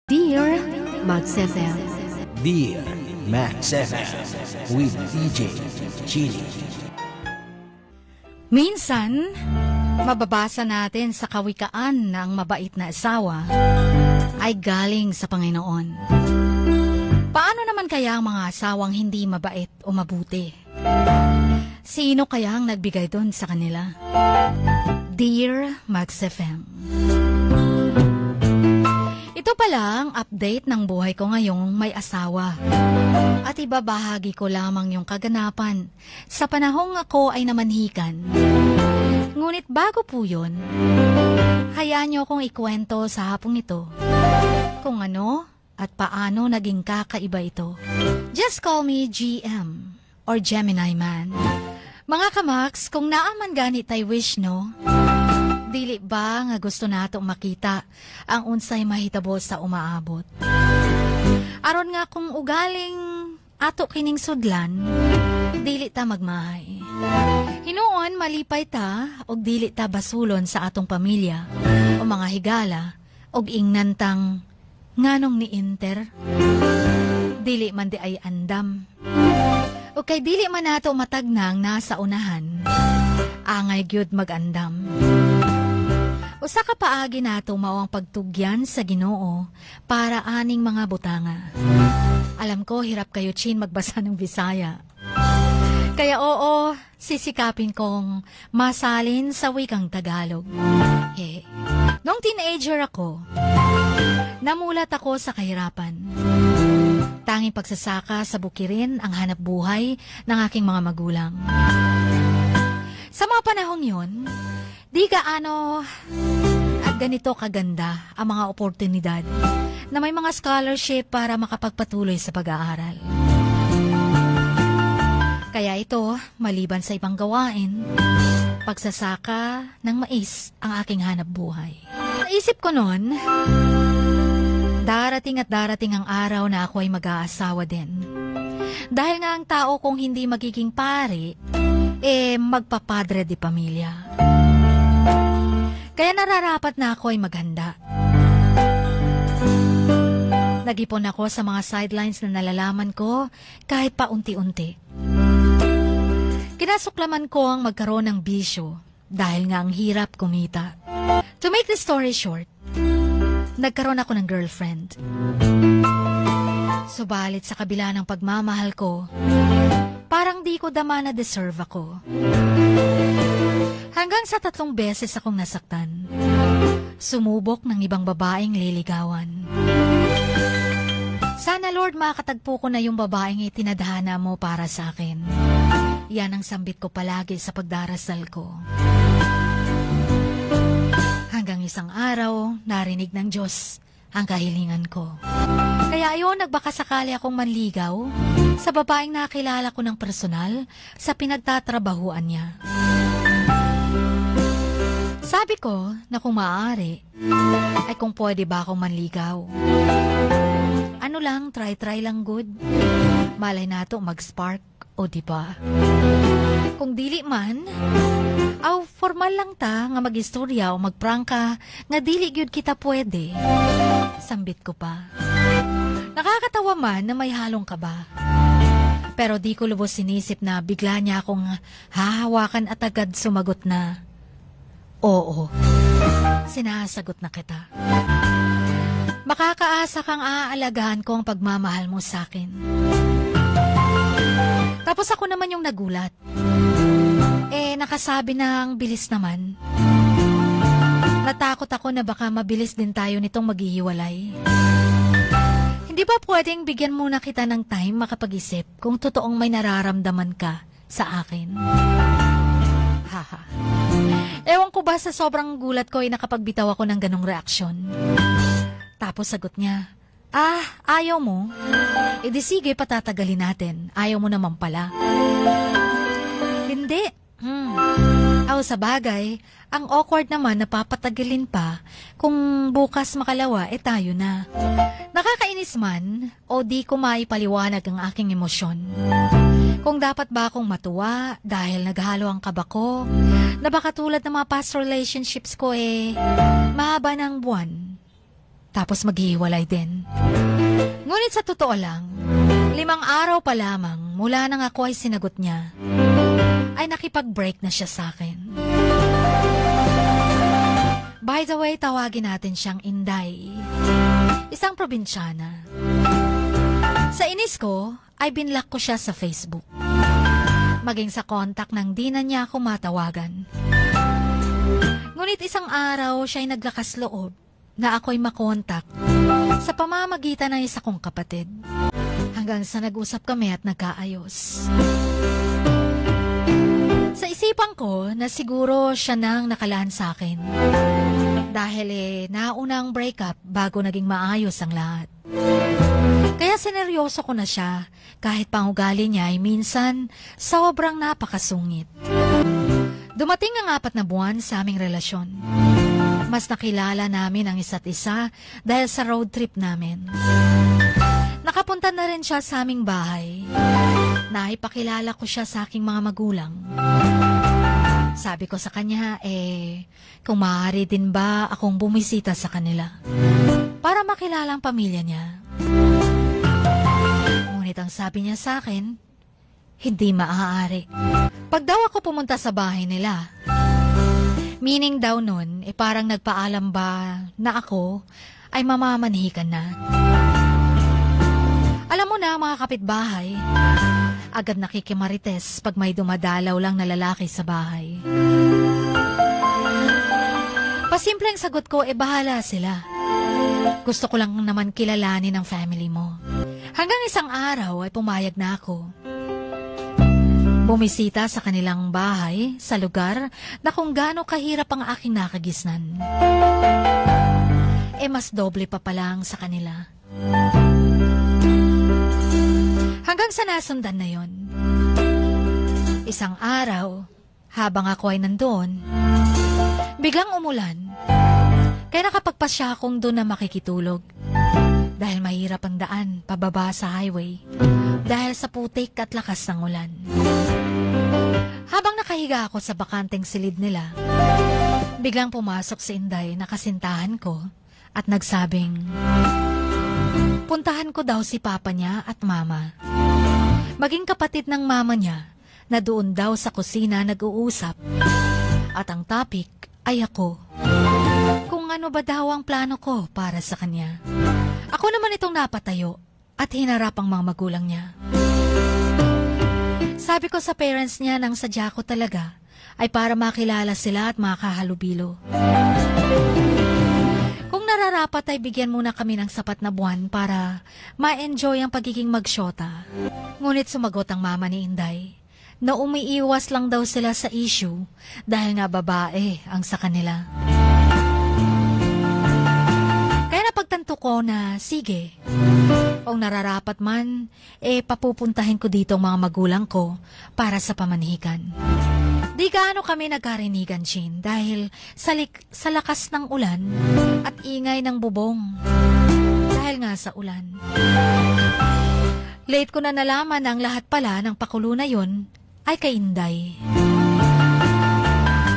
Dear Max FM. Dear Max FM with DJ Chili. Minsan, mababasa natin sa kawikaan na ang mabait na asawa ay galing sa Panginoon. Paano naman kaya ang mga asawang hindi mabait o mabuti? Sino kaya ang nagbigay doon sa kanila? Dear Max FM. Ito pala ang update ng buhay ko ngayong may asawa. At ibabahagi ko lamang yung kaganapan sa panahong ako ay namanhikan. Ngunit bago po yun, hayaan niyo kong ikwento sa hapong ito kung ano at paano naging kakaiba ito. Just call me GM or Gemini Man. Mga kamaks, kung naaman ganit ay wish no, dili ba nga gusto natong makita ang unsay mahitabo sa umaabot? Aron nga kung ugaling ato kining sudlan, dili ta magmahay. Hinuon malipay ta og dili ta basulon sa atong pamilya o mga higala og ingnantang nganong ni Inter. Dili man di ay andam. O kay dili man nato matagnang nasa unahan, angay gyud magandam. Usa ka paagi nato mao ang pagtugyan sa Ginoo para aning mga butanga. Alam ko hirap kayo chin magbasa ng Bisaya. Kaya oo, sisikapin kong masalin sa wikang Tagalog. Nung teenager ako, namulat ako sa kahirapan. Tanging pagsasaka sa bukirin ang hanap buhay ng aking mga magulang. Sa mga panahong yun, di gaano at ganito kaganda ang mga oportunidad na may mga scholarship para makapagpatuloy sa pag-aaral. Kaya ito, maliban sa ibang gawain, pagsasaka ng mais ang aking hanap buhay. Naisip ko noon, darating at darating ang araw na ako ay mag-aasawa din. Dahil nga ang tao kung hindi magiging pare, magpapadre di pamilya. Kaya nararapat na ako ay maghanda. Nag-ipon ako sa mga sidelines na nalalaman ko kahit pa unti-unti. Kinasuklaman ko ang magkaroon ng bisyo dahil nga ang hirap kumita. To make the story short, nagkaroon ako ng girlfriend. Subalit sa kabila ng pagmamahal ko, parang di ko dama na deserve ako. Hanggang sa 3 beses akong nasaktan. Sumubok ng ibang babaeng liligawan. Sana Lord makatagpo ko na yung babaeng itinadhana mo para sa akin. Yan ang sambit ko palagi sa pagdarasal ko. Hanggang isang araw, narinig ng Diyos ang kahilingan ko. Kaya ayon, nagbakasakali akong manligaw sa babaeng nakilala ko ng personal sa pinagtatrabahuan niya. Sabi ko na kung maaari, ay kung pwede ba akong manligaw. Ano lang, try lang good. Malay nato mag-spark, o diba? Kung dili man, formal lang ta nga mag-istorya o magprangka nga dili gyud kita pwede. Sambit ko pa. Nakakatawa man na may halong kaba. Pero di ko lubos sinisip na bigla niya akong hahawakan at agad sumagot na, oo, sinasagot na kita. Makakaasa kang aalagaan ko ang pagmamahal mo sa akin. Tapos ako naman yung nagulat. Nakasabi ng bilis naman. Natakot ako na baka mabilis din tayo nitong maghihiwalay. Hindi ba pwedeng bigyan muna kita ng time makapag-isip kung totoong may nararamdaman ka sa akin? Haha. Ewan ko ba sa sobrang gulat ko ay nakapagbitaw ako ng ganong reaksyon. Tapos sagot niya, ayaw mo? Di sige, patatagalin natin. Ayaw mo naman pala. Hindi. Sa bagay, ang awkward naman na papatagalin pa kung bukas makalawa, tayo na. Nakakainis man o di ko maipaliwanag ang aking emosyon. Kung dapat ba akong matuwa dahil naghalo ang kaba ko, na baka tulad ng mga past relationships ko mahaba ng buwan. tapos maghihiwalay din. Ngunit sa totoo lang, 5 araw pa lamang mula nang ako ay sinagot niya, ay nakipag-break na siya sa akin. By the way, tawagin natin siyang Inday, isang probinsyana. Sa inis ko, ay binlock ko siya sa Facebook. Maging sa contact nang di na niya ako matawagan. Ngunit isang araw siya'y naglakas loob na ako'y makontak sa pamamagitan ng isa kong kapatid. Hanggang sa nag-usap kami at nagkaayos. Sa isipan ko na siguro siya nang nakalaan sa akin. Dahil naunang breakup bago naging maayos ang lahat. Kaya sineryoso ko na siya kahit pangugali niya ay minsan sobrang napakasungit. Dumating ang 4 na buwan sa aming relasyon. Mas nakilala namin ang isa't isa dahil sa road trip namin. Nakapunta na rin siya sa aming bahay. Naipakilala ko siya sa aking mga magulang. Sabi ko sa kanya, kung maaari din ba akong bumisita sa kanila para makilala ang pamilya niya. Ngunit ang sabi niya sa akin, hindi maaari. Pag daw ako pumunta sa bahay nila, meaning daw nun, parang nagpaalam ba na ako ay mamamanhikan na. Alam mo na mga kapitbahay, agad nakikimarites pag may dumadalaw lang na lalaki sa bahay. Pasimpleng sagot ko, bahala sila. Gusto ko lang naman kilalanin ang family mo. Hanggang isang araw ay pumayag na ako. Bumisita sa kanilang bahay sa lugar na kung gaano kahirap ang aking nakagisnan. Mas doble pa palang sa kanila. Hanggang sa nasundan na yon. Isang araw, habang ako ay nandoon, biglang umulan. Kaya nakapagpasya akong doon na makikitulog. Dahil mahirap ang daan pababa sa highway. Dahil sa putik at lakas ng ulan. Habang nakahiga ako sa bakanteng silid nila, biglang pumasok si Inday na kasintahan ko at nagsabing, puntahan ko daw si papa niya at mama. Maging kapatid ng mama niya na doon daw sa kusina nag-uusap. At ang topic ay ako. Kung ano ba daw ang plano ko para sa kanya. Ako naman itong napatayo at hinarap ang mga magulang niya. Sabi ko sa parents niya nang sadya ko talaga ay para makilala sila at makahalubilo. Kung nararapat ay bigyan muna kami ng sapat na buwan para ma-enjoy ang pagiging magsyota. Ngunit sumagot ang mama ni Inday na umiiwas lang daw sila sa issue dahil nga babae ang sa kanila. Kaya napagtanto ko na sige, kung nararapat man, papupuntahin ko dito ang mga magulang ko para sa pamanhikan. Di gaano kami nagkarinigan, Shin, dahil sa lakas ng ulan at ingay ng bubong. Dahil nga sa ulan. Late ko na nalaman ang lahat pala ng pakulo na yun ay kay Inday.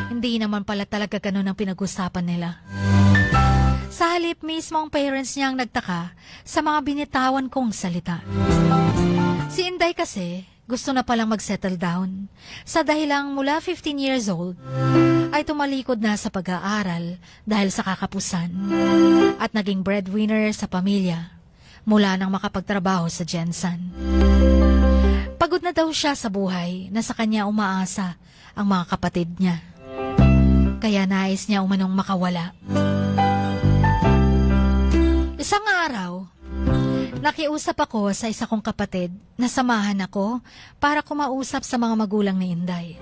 Hindi naman pala talaga ganun ang pinag-usapan nila. Sa halip mismo ang parents niya ang nagtaka sa mga binitawan kong salita. Si Inday kasi gusto na palang mag-settle down sa dahilang mula 15 years old ay tumalikod na sa pag-aaral dahil sa kakapusan at naging breadwinner sa pamilya mula nang makapagtrabaho sa Jensen. Pagod na daw siya sa buhay na sa kanya umaasa ang mga kapatid niya. Kaya nais niya umanong makawala. Isang araw, nakiusap ako sa isa kong kapatid na samahan ako para kumausap sa mga magulang ni Inday.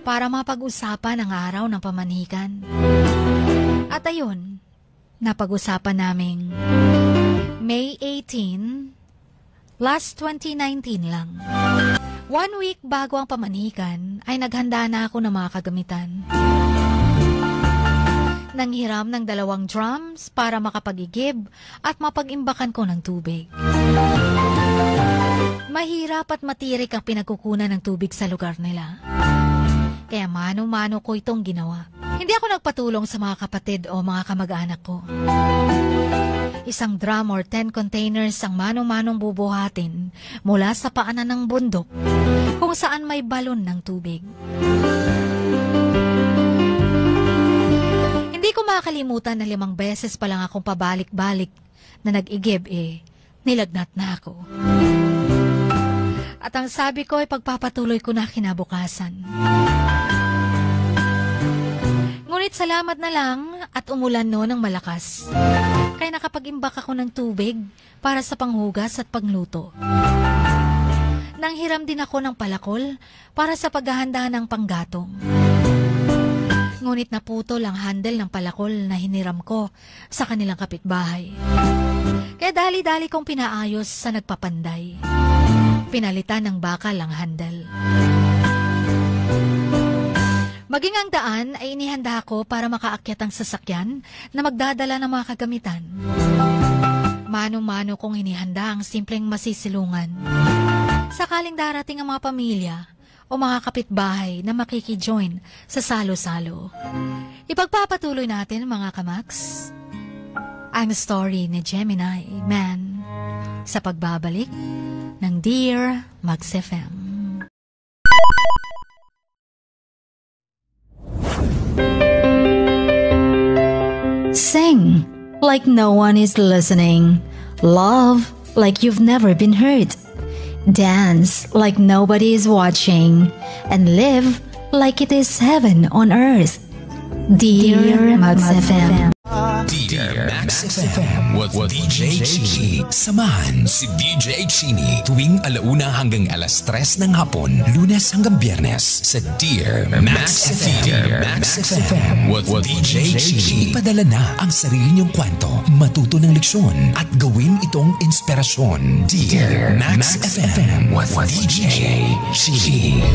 Para mapag-usapan ang araw ng pamanhikan. At ayun, napag-usapan naming May 18, last 2019 lang. 1 week bago ang pamanhikan ay naghanda na ako ng mga kagamitan. Nanghiram ng 2 drums para makapag-igib at mapag-imbakan ko ng tubig. Mahirap at matirik ang pinagkukunan ng tubig sa lugar nila. Kaya mano-mano ko itong ginawa. Hindi ako nagpatulong sa mga kapatid o mga kamag-anak ko. Isang drum or 10 containers ang manong-manong bubuhatin mula sa paanan ng bundok kung saan may balon ng tubig. Hindi ko makalimutan na 5 beses pa lang akong pabalik-balik na nag-igib nilagnat na ako. At ang sabi ko ay pagpapatuloy ko na kinabukasan. Ngunit salamat na lang at umulan ng malakas. Kaya nakapag-imbak ako ng tubig para sa panghugas at pangluto. Nanghiram din ako ng palakol para sa paghahanda ng panggatong. Ngunit naputol ang handle ng palakol na hiniram ko sa kanilang kapitbahay. Kaya dali-dali kong pinaayos sa nagpapanday. Pinalitan ng bakal ang handle. Maging ang daan ay inihanda ko para makaakyat ang sasakyan na magdadala ng mga kagamitan. Mano-mano kong inihanda ang simpleng masisilungan. Sakaling darating ang mga pamilya o mga kapitbahay na makikijoin sa salo-salo. Ipagpapatuloy natin mga kamaks ang story ni Gemini Man sa pagbabalik ng Dear Max FM. Sing like no one is listening. Love like you've never been hurt. Dance like nobody is watching. And live like it is heaven on earth. Dear Max FM. Dear Max FM with DJ Chini. Samahan si DJ Chini tuwing 1:00 hanggang 3:00 ng hapon, Lunes hanggang Biyernes sa Dear Max FM. Dear Max FM with DJ Chini. Ipadala na ang sarili niyong kwento, matuto ng leksyon at gawin itong inspirasyon. Dear Max FM with DJ Chini.